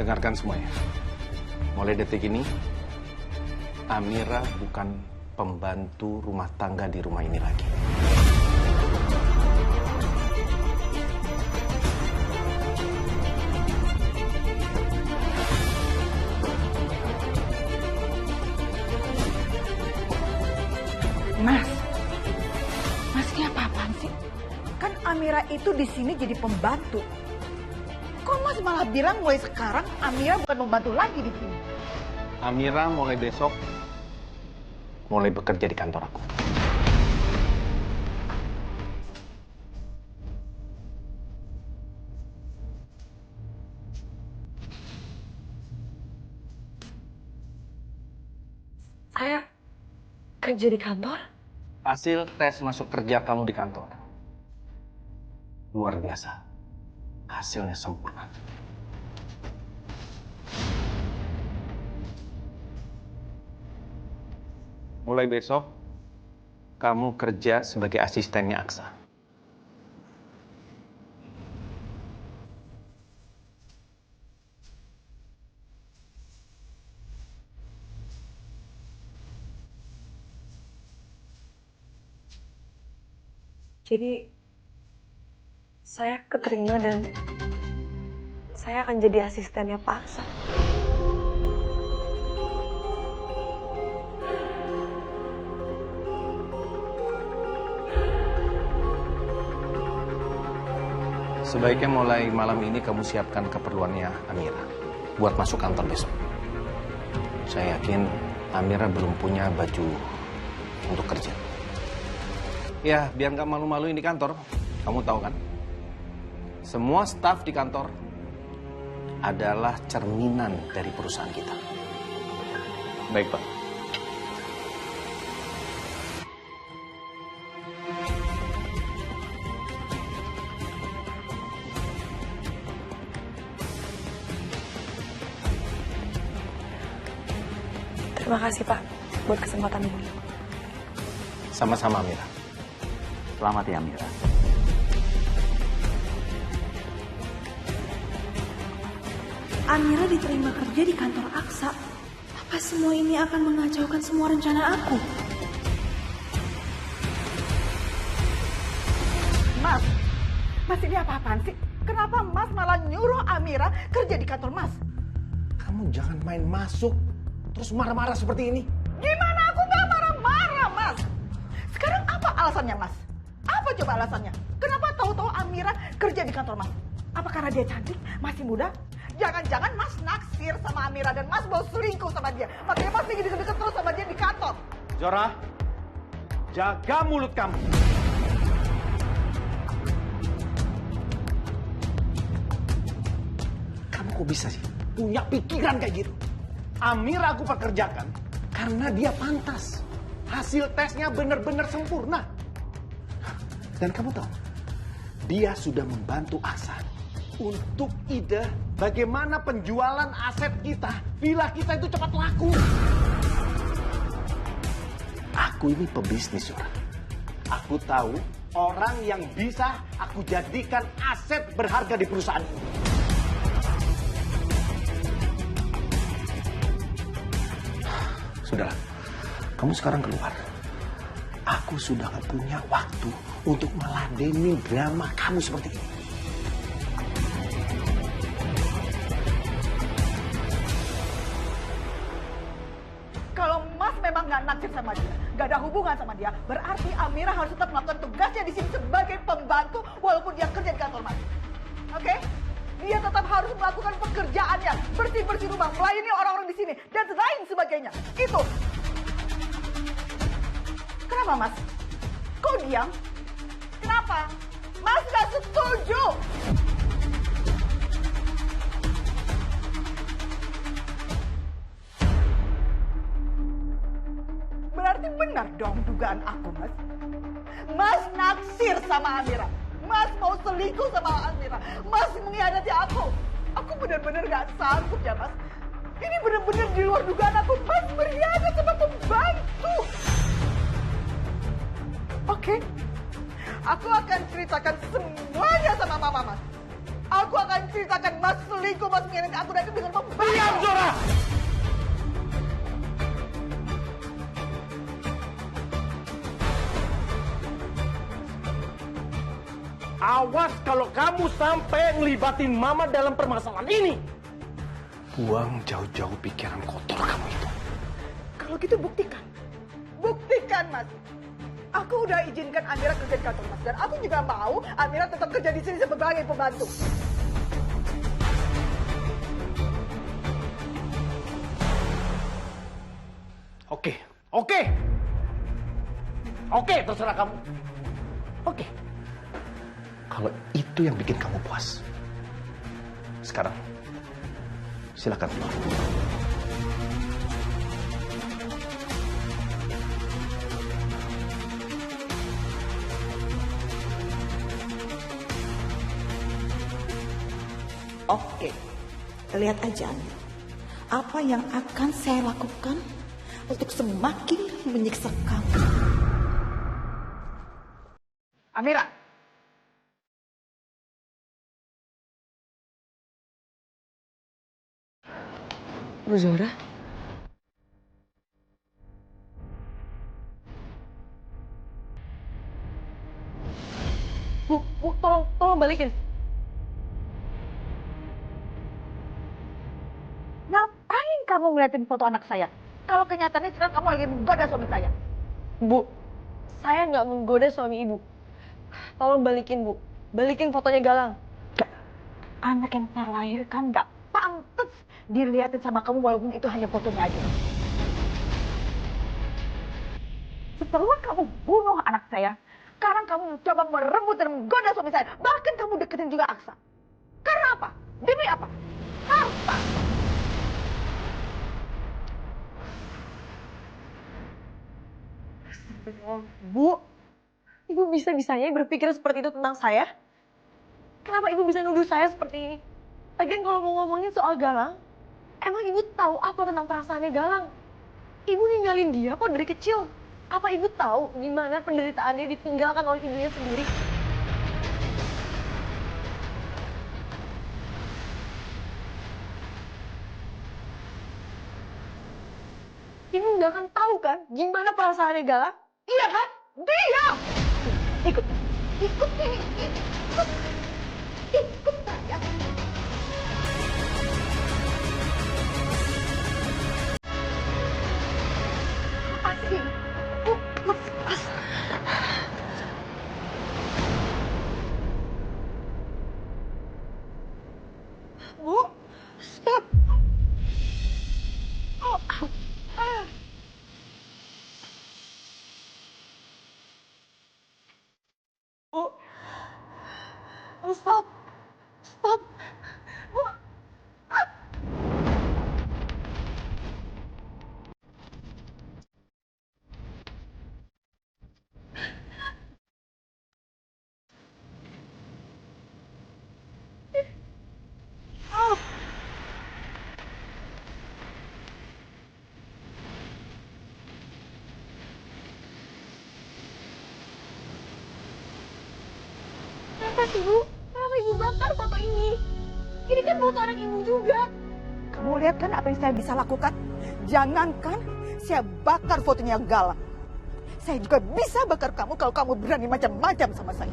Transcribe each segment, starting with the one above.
Dengarkan semuanya. Mulai detik ini, Amira bukan pembantu rumah tangga di rumah ini lagi. Mas ini apa-apaan sih? Kan Amira itu di sini jadi pembantu. Kok Mas malah bilang mulai sekarang Amira bukan pembantu lagi di sini? Amira mulai besok mulai bekerja di kantor aku. Saya kerja di kantor? Hasil tes masuk kerja kamu di kantor luar biasa. Hasilnya sempurna. Mulai besok, kamu kerja sebagai asistennya Aksa. Jadi saya keterima dan saya akan jadi asistennya Pak Aksa. Sebaiknya mulai malam ini kamu siapkan keperluannya Amira buat masuk kantor besok. Saya yakin Amira belum punya baju untuk kerja. Ya, biar nggak malu-maluin di kantor. Kamu tahu kan? Semua staf di kantor adalah cerminan dari perusahaan kita. Baik, Pak. Terima kasih Pak buat kesempatan ini. Sama-sama, Amira. Selamat ya, Amira. Amira diterima kerja di kantor Aksa. Apa semua ini akan mengacaukan semua rencana aku? Mas ini apa-apaan sih? Kenapa Mas malah nyuruh Amira kerja di kantor Mas? Kamu jangan main masuk, terus marah-marah seperti ini. Gimana aku gak marah-marah, Mas? Sekarang apa alasannya, Mas? Apa coba alasannya? Kenapa tahu-tahu Amira kerja di kantor Mas? Apa karena dia cantik, masih muda? Jangan-jangan Mas naksir sama Amira dan Mas mau selingkuh sama dia. Makanya Mas ingin deket-deket terus sama dia di kantor. Zora, jaga mulut kamu. Kamu kok bisa sih punya pikiran kayak gitu? Amira aku pekerjakan Karena dia pantas. Hasil tesnya benar-benar sempurna. Dan kamu tahu, dia sudah membantu Aksa untuk ide bagaimana penjualan aset kita, villa kita itu cepat laku. Aku ini pebisnis, Zora. Aku tahu orang yang bisa aku jadikan aset berharga di perusahaan ini. Sudahlah, kamu sekarang keluar. Aku sudah gak punya waktu untuk meladeni drama kamu seperti ini. Kalau Mas memang nggak naksir sama dia, nggak ada hubungan sama dia, berarti Amira harus tetap melakukan tugasnya di sini sebagai pembantu walaupun dia kerja di kantor Mas. Oke? Dia tetap harus melakukan pekerjaannya, bersih-bersih rumah, melayani orang-orang di sini, dan lain sebagainya. Itu. Kenapa, Mas? Kok diam? Kenapa? Mas nggak setuju. Berarti benar dong dugaan aku, Mas. Mas naksir sama Amira. Mas mau selingkuh sama Amira. Mas mengkhianati aku. Aku benar-benar gak sanggup ya, Mas. Ini benar-benar di luar dugaan aku. Mas berkhianat sama pembantu. Oke. Aku akan ceritakan semuanya sama Mama, Mas. Aku akan menceritakan Mas selingkuh, Mas mengirim ke aku dan itu dengan membayar. Diam, Zora! Awas kalau kamu sampai ngelibatin Mama dalam permasalahan ini. Buang jauh-jauh pikiran kotor kamu itu. Kalau gitu buktikan. Buktikan, Mas. Aku udah izinkan Amira kerja di kantor Mas. Dan aku juga mau Amira tetap kerja di sini sebagai pembantu. Oke, terserah kamu. Oke. Kalau itu yang bikin kamu puas. Sekarang, silakan keluar. Oke, lihat aja Amira. Apa yang akan saya lakukan untuk semakin menyiksa kamu. Amira. Bu Zora? Bu, tolong balikin. Ngapain kamu ngeliatin foto anak saya? Kalau kenyataannya sekarang kamu lagi menggoda suami saya. Bu, saya nggak menggoda suami ibu. Tolong balikin, Bu. Balikin fotonya Galang. Anak yang terlahirkan nggak pantas dilihatin sama kamu walaupun itu hanya fotonya aja. Setelah kamu bunuh anak saya, sekarang kamu mencoba merebut dan menggoda suami saya. Bahkan kamu deketin juga Aksa. Karena apa? Demi apa? Harta. Bu, ibu bisa-bisanya berpikir seperti itu tentang saya? Kenapa ibu bisa nuduh saya seperti ini? Lagian kalau mau ngomongin soal Galang, emang ibu tahu apa tentang perasaannya Galang? Ibu ninggalin dia kok dari kecil. Apa ibu tahu gimana penderitaannya ditinggalkan oleh ibunya sendiri? Ibu nggak akan tahu kan gimana perasaannya Galang? Iya kan? Diam! Ikut. Ikut ini. Ikut. Ikut saya. Lepasin. Lepas. Bu, stop. Oh, Bu, stop. Stop. Bu. Kenapa sih, Bu? Kenapa ibu bakar foto ini? Ini kan foto anak ibu juga. Kamu lihat kan apa yang saya bisa lakukan? Jangankan saya bakar fotonya Galang. Saya juga bisa bakar kamu kalau kamu berani macam-macam sama saya.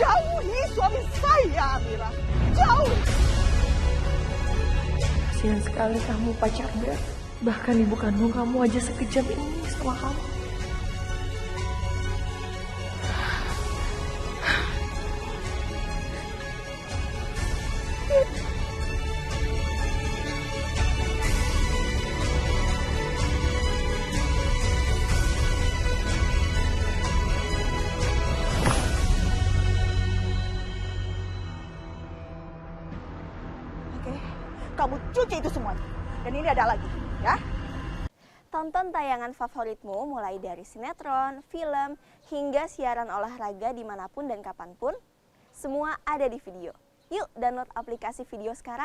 Jauhi suami saya, Amira. Jauhi. Kasihan sekali kamu, Pak Chandra. Bahkan ibu kandung kamu aja sekejam ini sama kamu. Oke, kamu cuci itu semuanya. Dan ini ada lagi, ya. Tonton tayangan favoritmu mulai dari sinetron, film, hingga siaran olahraga dimanapun dan kapanpun. Semua ada di video. Yuk download aplikasi video sekarang.